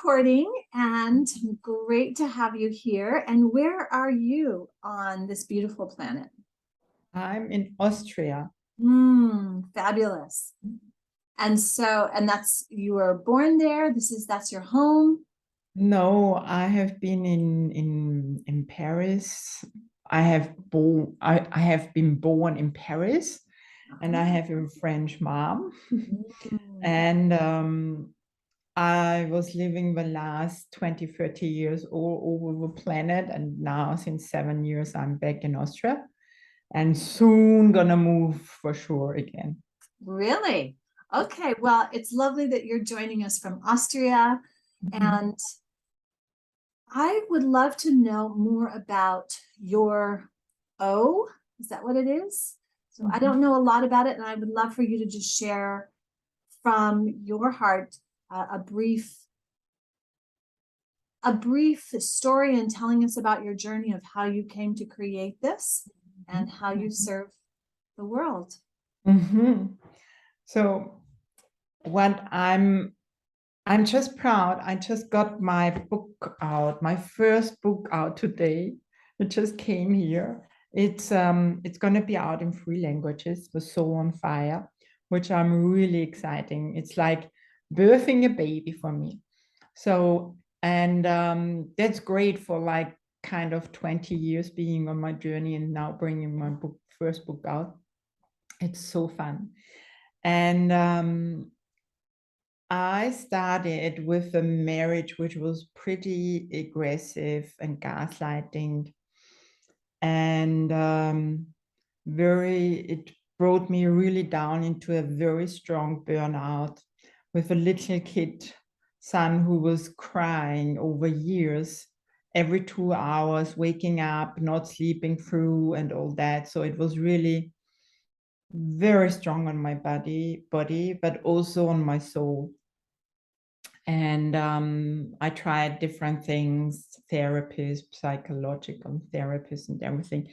recording, and great to have you here. And where are you on this beautiful planet? I'm in Austria. Fabulous. And that's, you were born there. That's your home. No, I have been in Paris. I have been born in Paris, and I have a French mom. Mm. And I was living the last 20, 30 years all over the planet. And now, since 7 years, I'm back in Austria and soon gonna move for sure again. Really? Okay. Well, it's lovely that you're joining us from Austria. And I would love to know more about your O. Is that what it is? So I don't know a lot about it, and I would love for you to just share from your heart a brief story and telling us about your journey of how you came to create this and how you serve the world. So what I'm just proud. I just got my book out, my first book out today. It just came here. It's going to be out in 3 languages, The Soul on Fire, which I'm really exciting. It's like birthing a baby for me. So, and that's great for like kind of 20 years being on my journey and now bringing my first book out. It's so fun. And I started with a marriage which was pretty aggressive and gaslighting, and it brought me really down into a very strong burnout with a little kid son who was crying over years, every 2 hours, waking up, not sleeping through, and all that. So it was really very strong on my body, but also on my soul. And I tried different things, therapists, psychological therapists, and everything.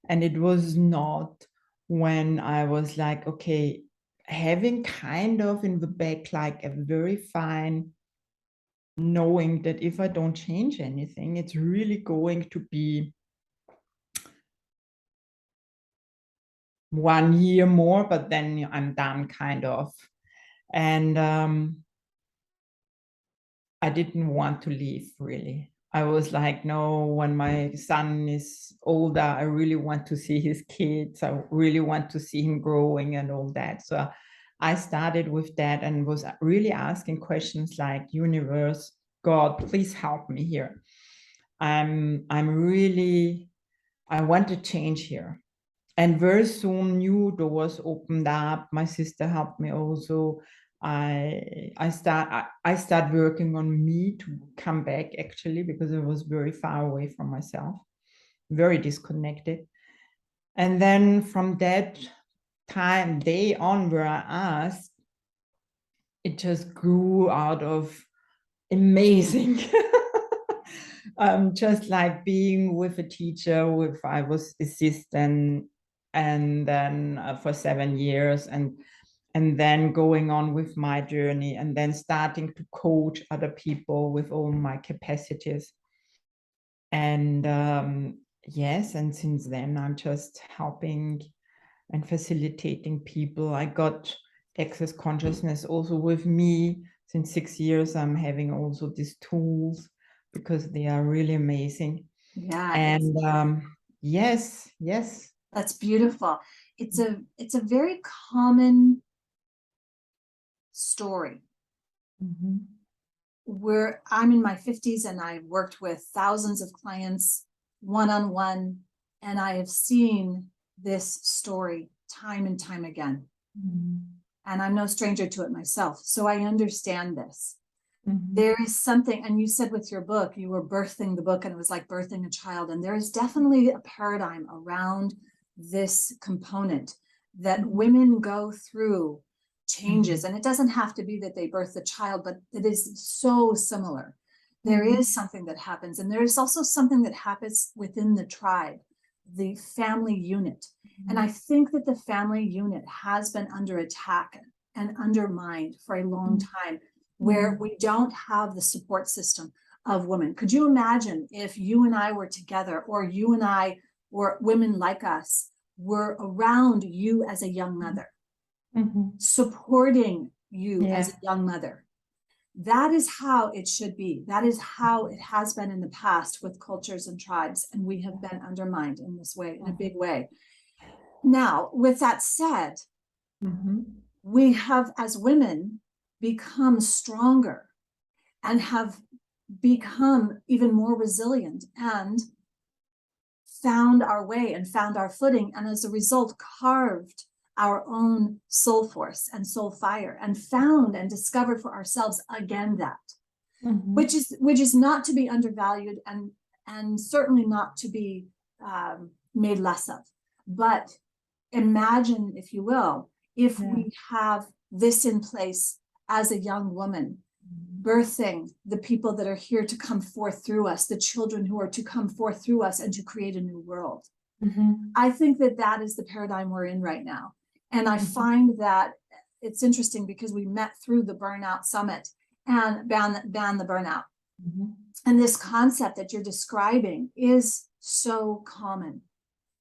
And it was not when I was like, okay, having kind of in the back, like a very fine knowing that if I don't change anything, it's really going to be 1 year more, but then I'm done, kind of. And I didn't want to leave, really. I was like, no, when my son is older, I really want to see his kids. I really want to see him growing and all that. So I started with that and was really asking questions like, universe, God, please help me here. I want to change here. And very soon new doors opened up. My sister helped me also. I start working on me to come back, actually, because I was very far away from myself, very disconnected. And then from that day on where I asked, it just grew out of amazing. Just like being with a teacher, I was assistant, and then for 7 years, and then going on with my journey, and then starting to coach other people with all my capacities. And yes, and since then I'm just helping and facilitating people. I got access consciousness also with me. Since 6 years I'm having also these tools because they are really amazing. Yeah. And yes. That's beautiful. It's a very common story. Where I'm in my 50s and I worked with thousands of clients one-on-one, and I have seen this story time and time again. And I'm no stranger to it myself, so I understand this. There is something, and you said with your book, you were birthing the book and it was like birthing a child. And there is definitely a paradigm around this component that women go through changes. And it doesn't have to be that they birth the child, but it is so similar. There is something that happens. And there is also something that happens within the tribe, the family unit. And I think that the family unit has been under attack and undermined for a long time. where we don't have the support system of women. Could you imagine if you and I were together, or you and I, or women like us, were around you as a young mother, supporting you as a young mother? That is how it should be. That is how it has been in the past with cultures and tribes, and we have been undermined in this way, in a big way. Now, with that said, we have, as women, become stronger and have become even more resilient and found our way and found our footing, and as a result carved our own soul force and soul fire, and found and discovered for ourselves again that, which is not to be undervalued, and certainly not to be made less of. But imagine, if you will, if we have this in place as a young woman, birthing the people that are here to come forth through us, the children who are to come forth through us and to create a new world. I think that that is the paradigm we're in right now. And I find that it's interesting because we met through the Burnout Summit and ban the burnout. And this concept that you're describing is so common.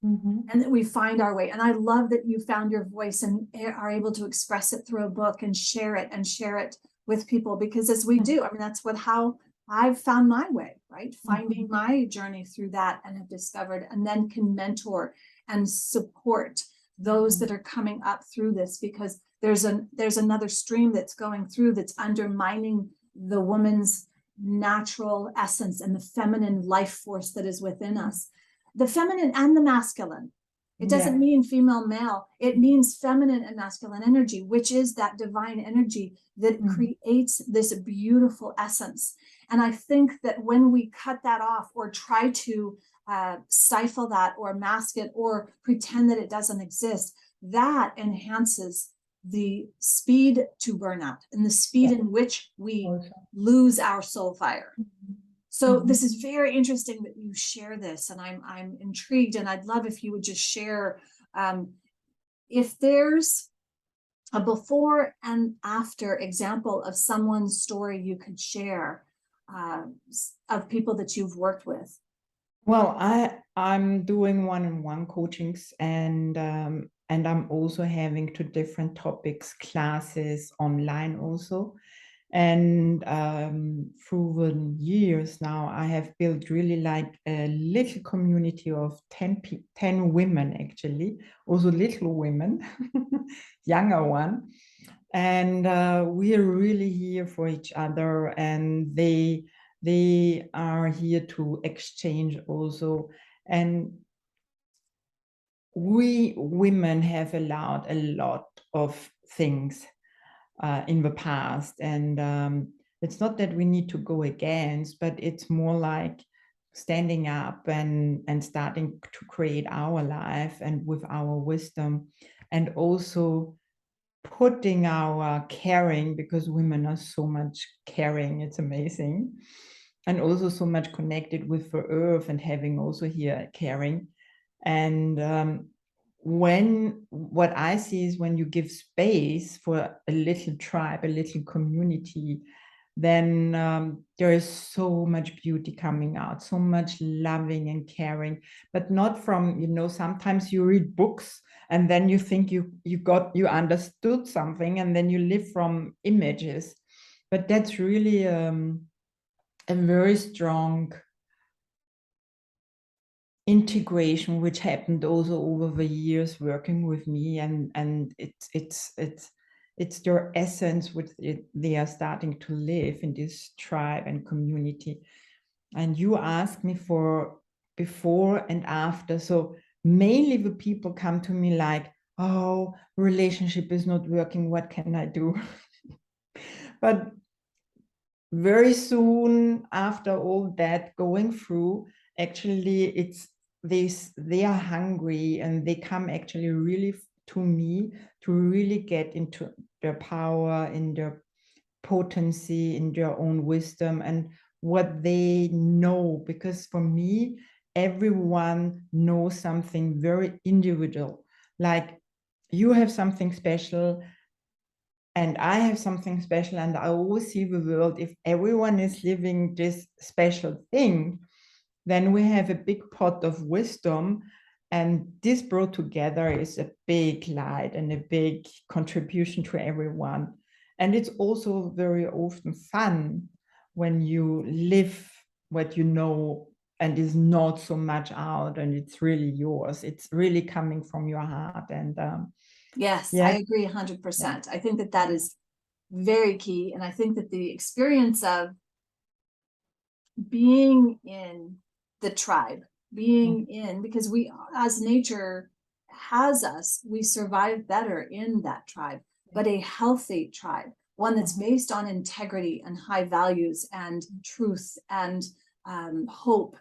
And that we find our way. And I love that you found your voice and are able to express it through a book and share it with people, because as we do, I mean, that's how I've found my way, right? Finding my journey through that, and have discovered, and then can mentor and support those that are coming up through this, because there's another stream that's going through that's undermining the woman's natural essence and the feminine life force that is within us. The feminine and the masculine. It doesn't mean female, male. It means feminine and masculine energy, which is that divine energy that creates this beautiful essence. And I think that when we cut that off, or try to stifle that, or mask it, or pretend that it doesn't exist, that enhances the speed to burnout and the speed in which we lose our soul fire. So this is very interesting that you share this, and I'm intrigued, and I'd love if you would just share if there's a before and after example of someone's story you could share of people that you've worked with. Well, I'm doing one-on-one coachings, and I'm also having 2 different topics classes online also. And through the years now, I have built really like a little community of 10 women, actually, also little women, younger one. And we are really here for each other, and they are here to exchange also. And we women have allowed a lot of things in the past, and it's not that we need to go against, but it's more like standing up and starting to create our life, and with our wisdom, and also putting our caring, because women are so much caring, it's amazing, and also so much connected with the earth, and having also here caring. And what I see is, when you give space for a little tribe, a little community, then there is so much beauty coming out, so much loving and caring, but not from, sometimes you read books and then you think you understood something, and then you live from images. But that's really a very strong integration which happened also over the years working with me, and it's their essence which they are starting to live in this tribe and community. And you asked me for before and after. So mainly the people come to me like, oh, relationship is not working, what can I do? But very soon after all that going through, actually it's they are hungry, and they come actually really to me to really get into their power, in their potency, in their own wisdom, and what they know. Because for me, everyone knows something very individual. Like, you have something special, and I have something special, and I always see the world, if everyone is living this special thing, then we have a big pot of wisdom, and this brought together is a big light and a big contribution to everyone. And it's also very often fun when you live what you know and is not so much out, and it's really yours. It's really coming from your heart. And Yes, yeah, I agree 100%. I think that that is very key. And I think that the experience of being in the tribe, being in, because we, as nature has us, we survive better in that tribe, but a healthy tribe, one that's based on integrity and high values and truth and hope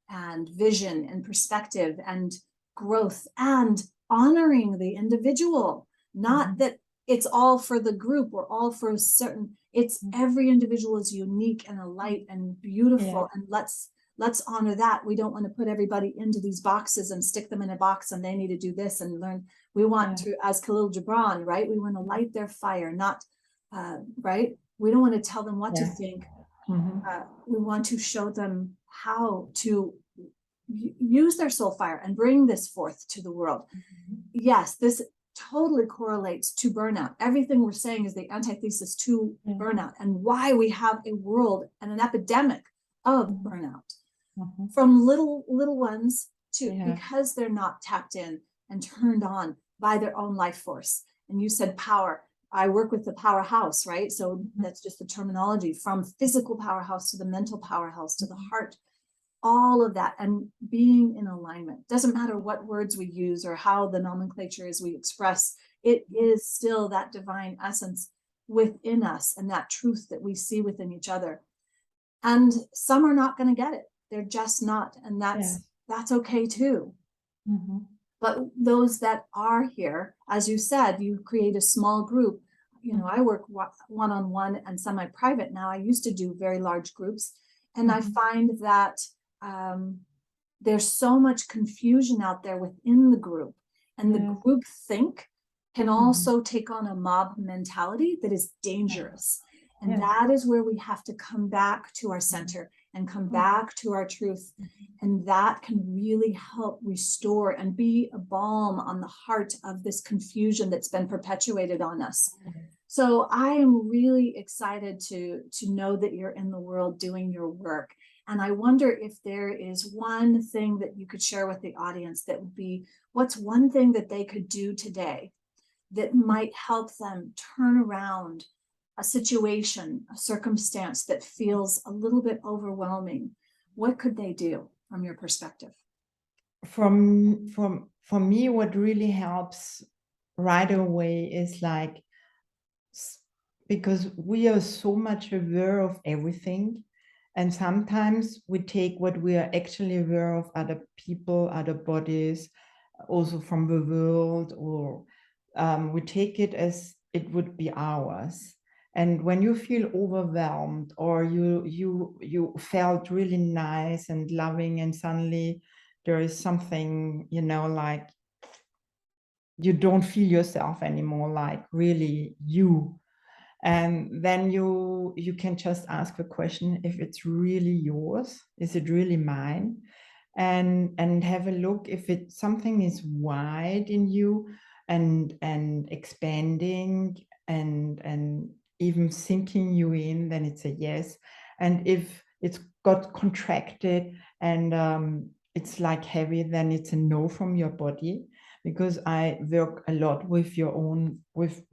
and vision and perspective and growth and honoring the individual, not that it's all for the group or all for a certain, it's every individual is unique and a light and beautiful. And let's honor that. We don't want to put everybody into these boxes and stick them in a box and they need to do this and learn. We want to, as Khalil Gibran, right? We want to light their fire, not right. We don't want to tell them what to think. We want to show them how to use their soul fire and bring this forth to the world. Yes, this totally correlates to burnout. Everything we're saying is the antithesis to burnout, and why we have a world and an epidemic of burnout from little ones to because they're not tapped in and turned on by their own life force. And you said power. I work with the powerhouse, right? So that's just the terminology, from physical powerhouse to the mental powerhouse to the heart, all of that, and being in alignment. Doesn't matter what words we use or how the nomenclature is we express, it is still that divine essence within us and that truth that we see within each other. And some are not going to get it. They're just not. And that's okay too. But those that are here, as you said, you create a small group. You know, I work one-on-one and semi-private now. I used to do very large groups. And I find that there's so much confusion out there within the group. And the group think can also take on a mob mentality that is dangerous. And that is where we have to come back to our center and come back to our truth. And that can really help restore and be a balm on the heart of this confusion that's been perpetuated on us. So I am really excited to know that you're in the world doing your work. And I wonder if there is one thing that you could share with the audience that would be, what's one thing that they could do today that might help them turn around a situation, a circumstance that feels a little bit overwhelming? What could they do from your perspective? For me, what really helps right away is like, because we are so much aware of everything, and sometimes we take what we are actually aware of, other people, other bodies, also from the world, or we take it as it would be ours. And when you feel overwhelmed, or you felt really nice and loving, and suddenly there is something, you know, like you don't feel yourself anymore, like really you. And then you can just ask the question, if it's really yours, is it really mine? And have a look if it something is wide in you and expanding and even sinking you in, then it's a yes. And if it's got contracted and it's like heavy, then it's a no from your body. Because I work a lot with your own, with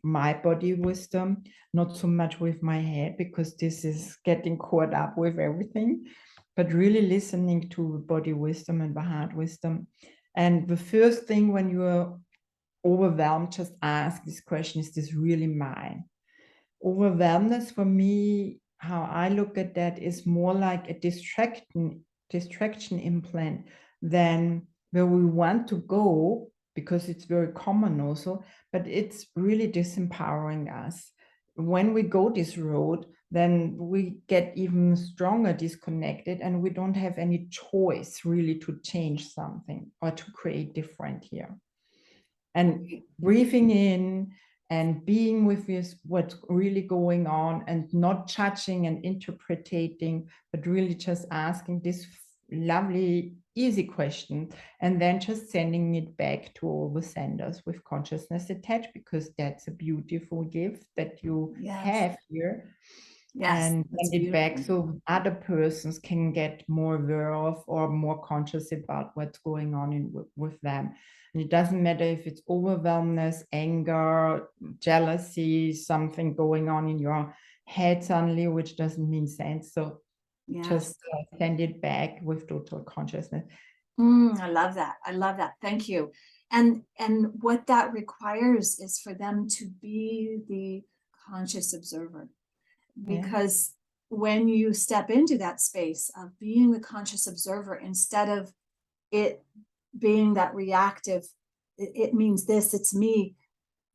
my body wisdom, not so much with my head, because this is getting caught up with everything, but really listening to body wisdom and the heart wisdom. And the first thing when you are overwhelmed, just ask this question, is this really mine? Overwhelmness for me, how I look at that, is more like a distraction implant than where we want to go, because it's very common also, but it's really disempowering us. When we go this road, then we get even stronger disconnected, and we don't have any choice really to change something or to create different here. And breathing in and being with this, what's really going on, and not judging and interpreting, but really just asking this lovely, easy question, and then just sending it back to all the senders with consciousness attached, because that's a beautiful gift that you have here. And send it back so other persons can get more aware of or more conscious about what's going on with them. And it doesn't matter if it's overwhelmness, anger, jealousy, something going on in your head suddenly, which doesn't mean sense. So just send it back with total consciousness. I love that. I love that. Thank you. And what that requires is for them to be the conscious observer. Because when you step into that space of being the conscious observer, instead of it being that reactive, it means this, it's me,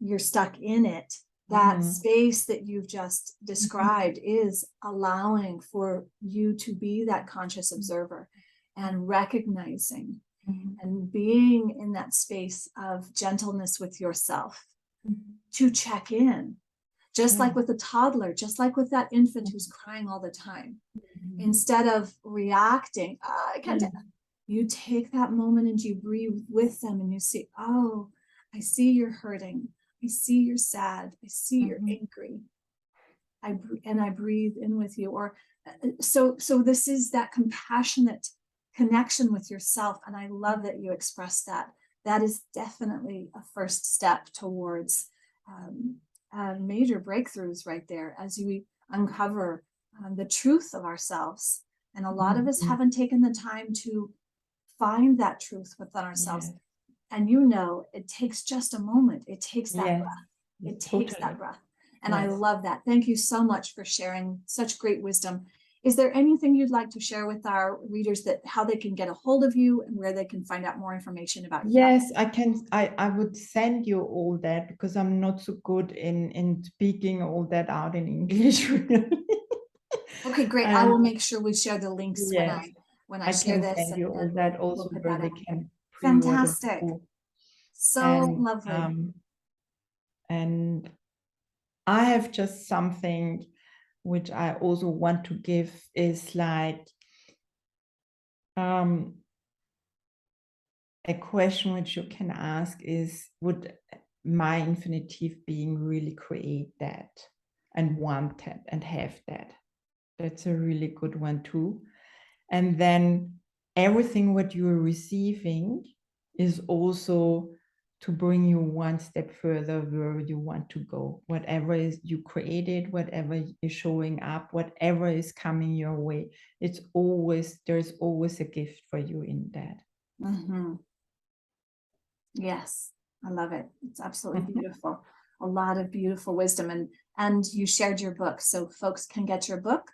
you're stuck in it. That space that you've just described is allowing for you to be that conscious observer and recognizing and being in that space of gentleness with yourself to check in. Just like with a toddler, just like with that infant who's crying all the time. Instead of reacting, I can't, you take that moment and you breathe with them and you see, oh, I see you're hurting. I see you're sad. I see you're angry. I breathe in with you. Or so this is that compassionate connection with yourself. And I love that you expressed that. That is definitely a first step towards major breakthroughs right there, as we uncover the truth of ourselves. And a lot of us haven't taken the time to find that truth within ourselves. And it takes just a moment. It takes that breath. It takes that breath. And I love that. Thank you so much for sharing such great wisdom. Is there anything you'd like to share with our readers, that how they can get a hold of you and where they can find out more information about you? Yes, I can. I would send you all that, because I'm not so good in speaking all that out in English. Okay, great. I will make sure we share the links when I share this. I can send you all that also, where they can pre-order. Fantastic. So lovely. And I have just something which I also want to give, is like a question which you can ask is, would my infinitive being really create that and want that and have that? That's a really good one too. And then everything what you are receiving is also to bring you one step further where you want to go. Whatever is you created, whatever is showing up, whatever is coming your way, there's always a gift for you in that. Yes, I love it. It's absolutely beautiful. A lot of beautiful wisdom. And you shared your book, so folks can get your book.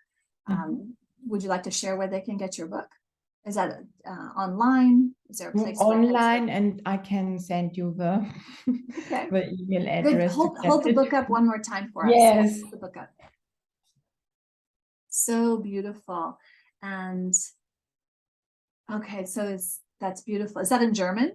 Would you like to share where they can get your book? Is that online? Is there a place online? And I can send you the email address. Hold the book up one more time for us. Yes. Hold the book up. So beautiful. And okay, so that's beautiful. Is that in German?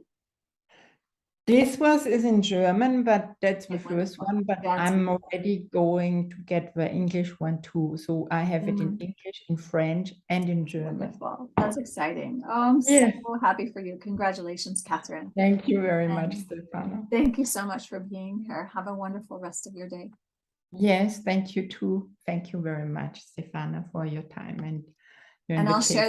This is in German, but that's the first one. But I'm already going to get the English one too. So I have it in English, in French, and in German. Wonderful. That's exciting. Oh, I'm so happy for you. Congratulations, Katherine. Thank you very much, Stefana. Thank you so much for being here. Have a wonderful rest of your day. Yes, thank you too. Thank you very much, Stefana, for your time and your invitation. I'll share